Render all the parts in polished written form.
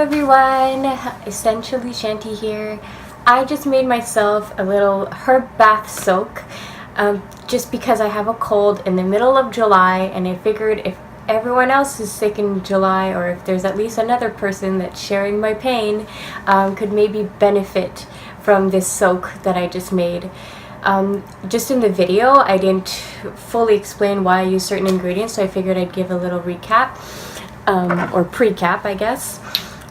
everyone, essentially Shanti here. I just made myself a little herb bath soak just because I have a cold in the middle of July, and I figured if everyone else is sick in July, or if there's at least another person that's sharing my pain, could maybe benefit from this soak that I just made. Just in the video I didn't fully explain why I use certain ingredients, so I figured I'd give a little recap or pre-cap I guess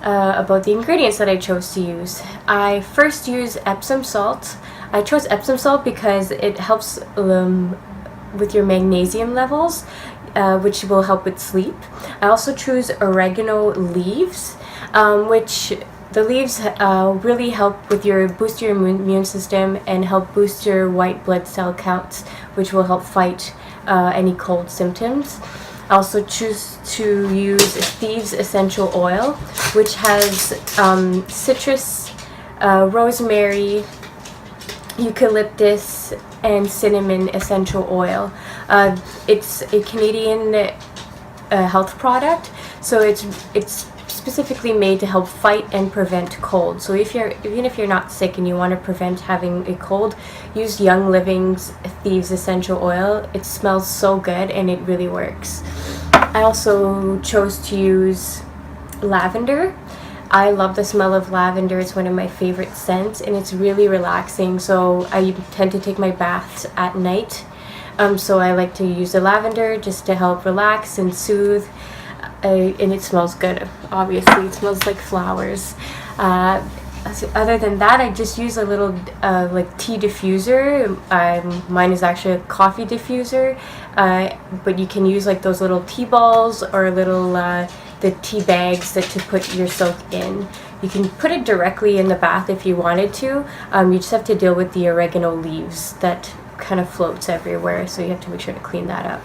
about the ingredients that I chose to use. I first use Epsom salt. I chose Epsom salt because it helps with your magnesium levels, which will help with sleep. I also choose oregano leaves, which the leaves really help with boost your immune system and help boost your white blood cell counts, which will help fight any cold symptoms. I also choose to use Thieves essential oil, which has citrus, rosemary, eucalyptus, and cinnamon essential oil. It's a Canadian health product, so it's specifically made to help fight and prevent cold. So even if you're not sick and you want to prevent having a cold, use Young Living's Thieves essential oil. It smells so good and it really works. I also chose to use lavender. I love the smell of lavender. It's one of my favorite scents and it's really relaxing, so I tend to take my baths at night. So I like to use the lavender just to help relax and soothe. And it smells good, obviously. It smells like flowers. Other than that, I just use a little like tea diffuser. Mine is actually a coffee diffuser, but you can use like those little tea balls or little the tea bags that to put your soak in. You can put it directly in the bath if you wanted to. You just have to deal with the oregano leaves that kind of floats everywhere, so you have to make sure to clean that up.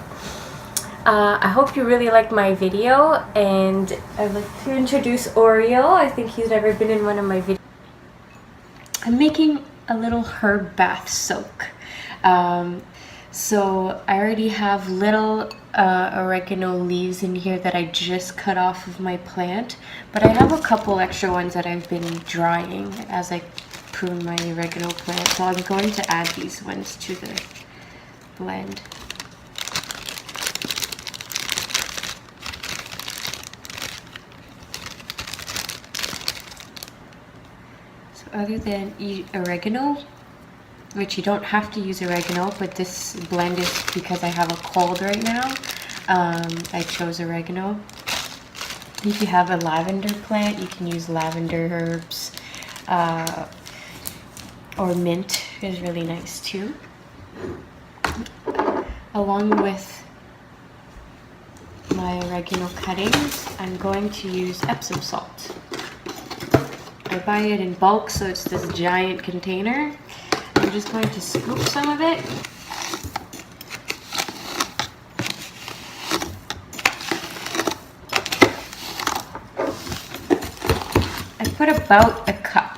I hope you really liked my video, and I'd like to introduce Oreo. I think he's never been in one of my videos. I'm making a little herb bath soak. So I already have little oregano leaves in here that I just cut off of my plant, but I have a couple extra ones that I've been drying as I prune my oregano plant, so I'm going to add these ones to the blend. Other than oregano, which you don't have to use oregano, but this blend is because I have a cold right now, I chose oregano. If you have a lavender plant, you can use lavender herbs, or mint is really nice too. Along with my oregano cuttings, I'm going to use Epsom salt. I buy it in bulk, so it's this giant container. I'm just going to scoop some of it. I put about a cup.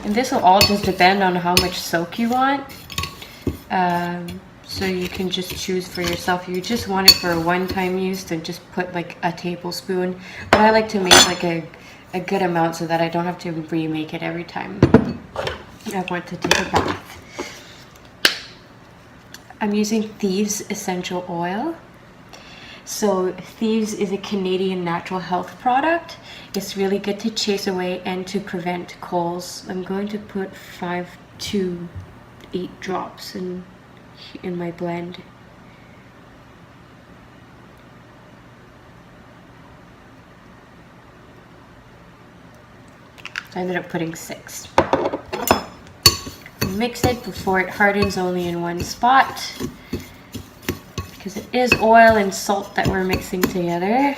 And this will all just depend on how much soak you want. So you can just choose for yourself. If you just want it for a one-time use, then just put like a tablespoon. But I like to make like a good amount so that I don't have to remake it every time I want to take a bath. I'm using Thieves essential oil. So Thieves is a Canadian natural health product. It's really good to chase away and to prevent colds. I'm going to put 5 to 8 drops in my blend. I ended up putting 6. Mix it before it hardens only in one spot, because it is oil and salt that we're mixing together.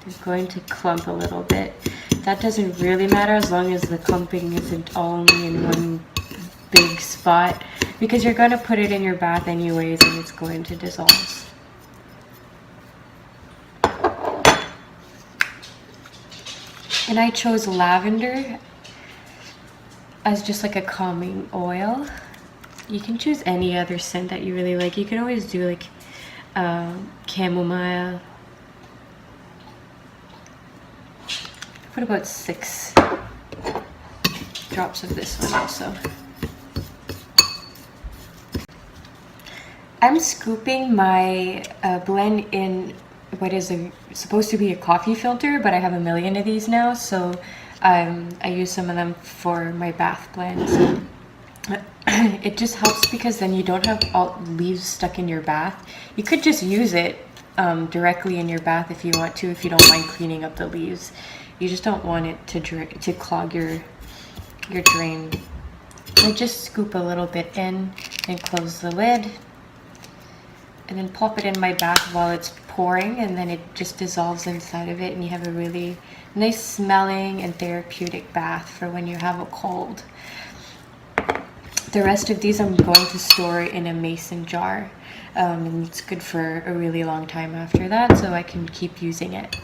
It's going to clump a little bit. That doesn't really matter as long as the clumping isn't only in one big spot, because you're going to put it in your bath anyways and it's going to dissolve. And I chose lavender as just like a calming oil. You can choose any other scent that you really like. You can always do like chamomile put about 6 drops of this one also. I'm scooping my blend in what is supposed to be a coffee filter, but I have a million of these now, so I use some of them for my bath blends. It just helps because then you don't have all leaves stuck in your bath. You could just use it directly in your bath if you want to, if you don't mind cleaning up the leaves. You just don't want it to clog your drain. I just scoop a little bit in and close the lid, and then pop it in my bath while it's pouring, and then it just dissolves inside of it, and you have a really nice smelling and therapeutic bath for when you have a cold. The rest of these I'm going to store in a mason jar, and it's good for a really long time after that, so I can keep using it.